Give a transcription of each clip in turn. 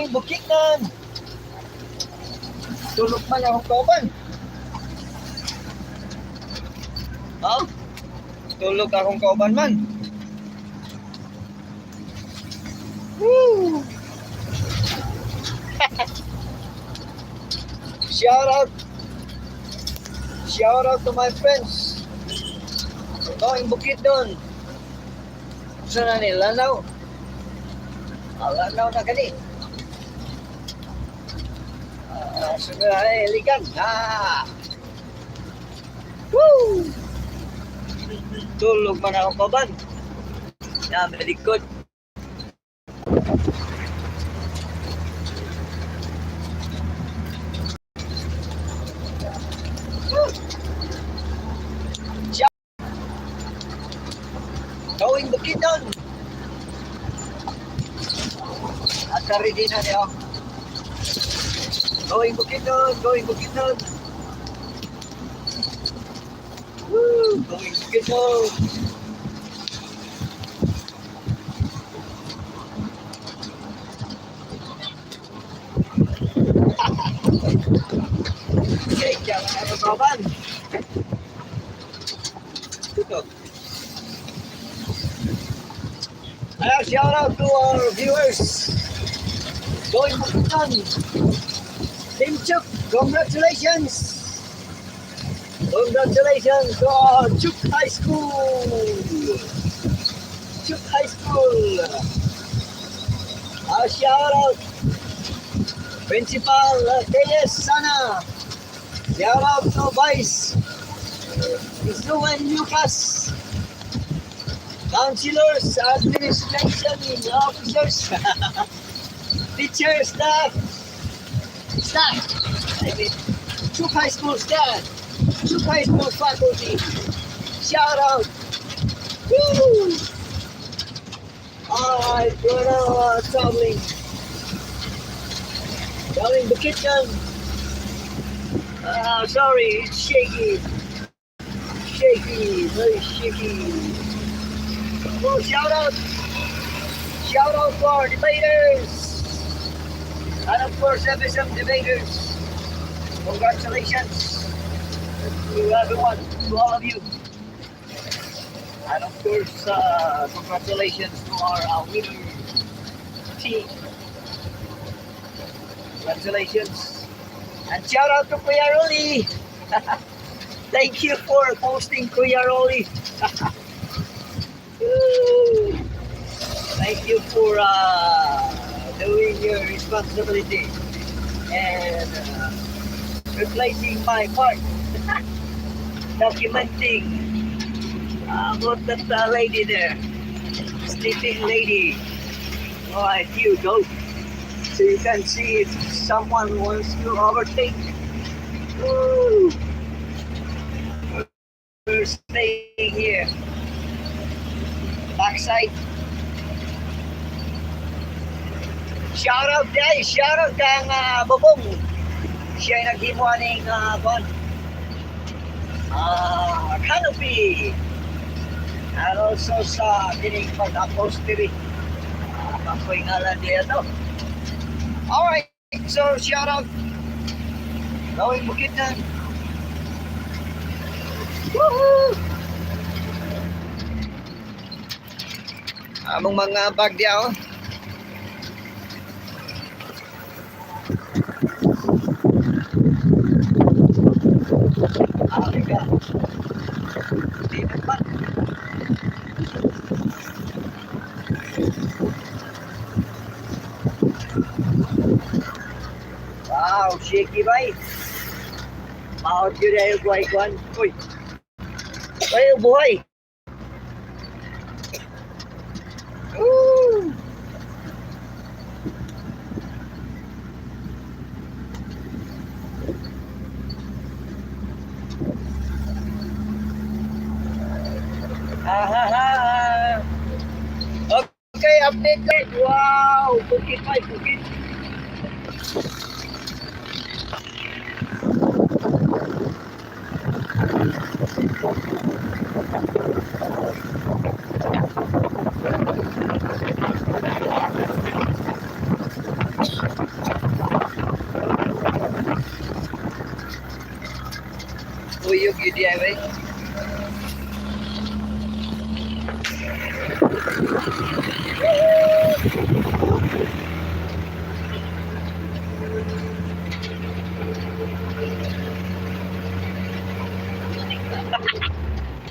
Going Bukidnon. Tulog man akong kauban. Oh? Tulog akong kauban man. Woo! Shout out to my friends. Going Bukidnon. Saan na nila now? Lanaw na kani. Sunod ay ligan. Woo! Tulog man ako kaban. Malikod. Going Bukidnon. At ready na niyo. Going Bukidnon. Woo! Going Bukidnon. Okay, jangan ada kawan. Tutup. Shout out to our viewers. Going Bukidnon. Team Chuk, congratulations. Congratulations to Chuk High School. Chuk High School. Shout out Principal Teles Sana. Shout out to Vice Isnuan Lucas. Councilors, administration, officers, teachers, staff. I mean, Chuk High School staff, Chuk High School faculty. Shout out. Woo! Alright, we're now traveling. Going Bukidnon. Sorry, it's shaky. Very shaky. Oh, shout out to our debaters, and of course FSM debaters. Congratulations to everyone, to all of you, and of course congratulations to our winning team. Congratulations, and shout out to Kuya Rolly. Thank you for posting Kuya Rolly. Thank you for doing your responsibility and replacing my part, documenting about that lady there, sleeping lady. Alright, you go. So you can see if someone wants to overtake. Woo! We're staying here. Backside. Shout out kang Bobong. Siya ay naghimuan ng canopy. And also sa dining pag-upholstery. Kapoy ngalan dito. Alright, so shout out. Going Bukidnon. Woohoo! Among mga bag diya, oh. Liga. Di naman. Wow, shaky bay. Mahot yun na yung buhay-kuhan. Uy. Ay, buhay. Woo! Okay, update guys. Wow, bukit. Uyog yun di ay.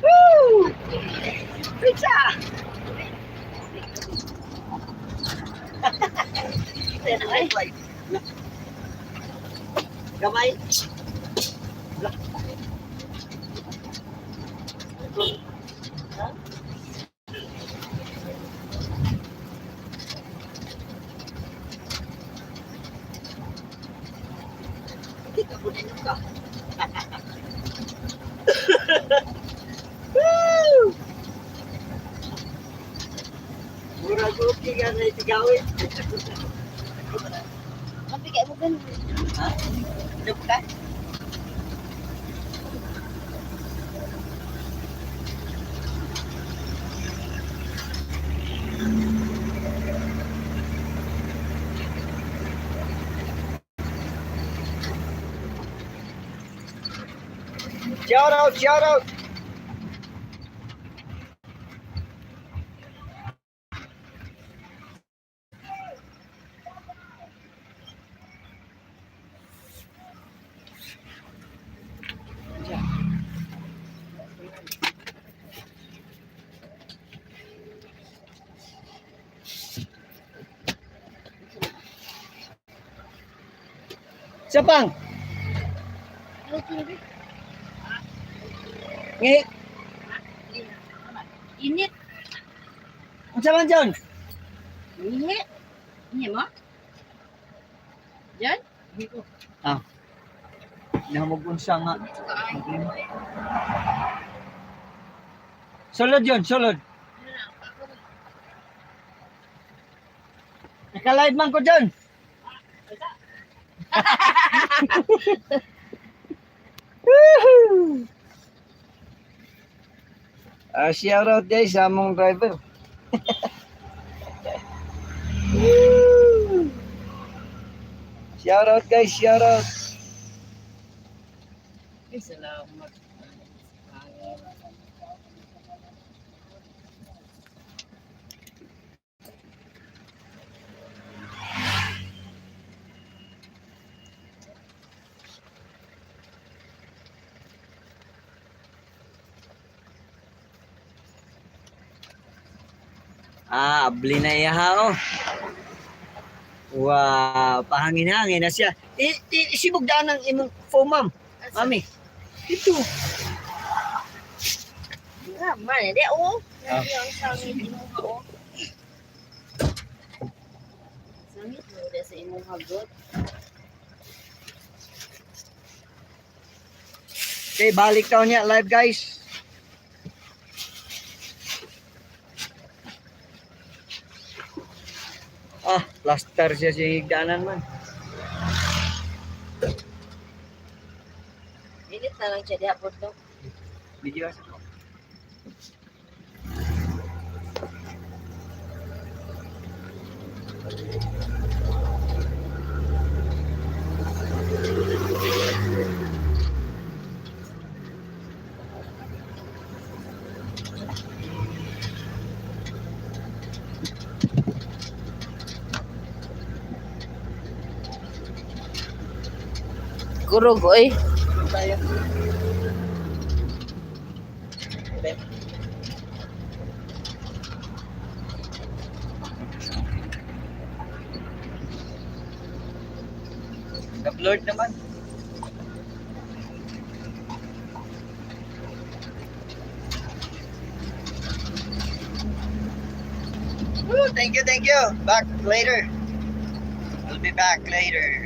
Woo! Pizza! Gamay. Gamay. Kita po ninyo ka. Woo! Murag okay ka na itigawin. Mabigay mo ganun. Ha? Ano ka? Shout out, shout out. Sapang. Ngi. Init. Unsa man John? Init. Init mo? Diyan? Ah. Namog unsa nga. Sulod John, sulod. Naka-live man ko John. Woohoo! Shout out guys sa among driver. Woo! Shout out guys, shout out. Salamat. Abli na iya oh. Wow, pahangin-hangin na siya. Isibugdaan ng imong phone, ma'am. Mami. Ito. Man, hindi oh. Ah. Ang sangit mo ko. Sangit mo dahil sa imong hagot. Okay, balik daw niya live guys. Plaster siya sa higdanan man. Init na lang siya dihapon daw. Video sa Kurog oy. tayo. Upload naman. Thank you, thank you. Back later. I'll be back later.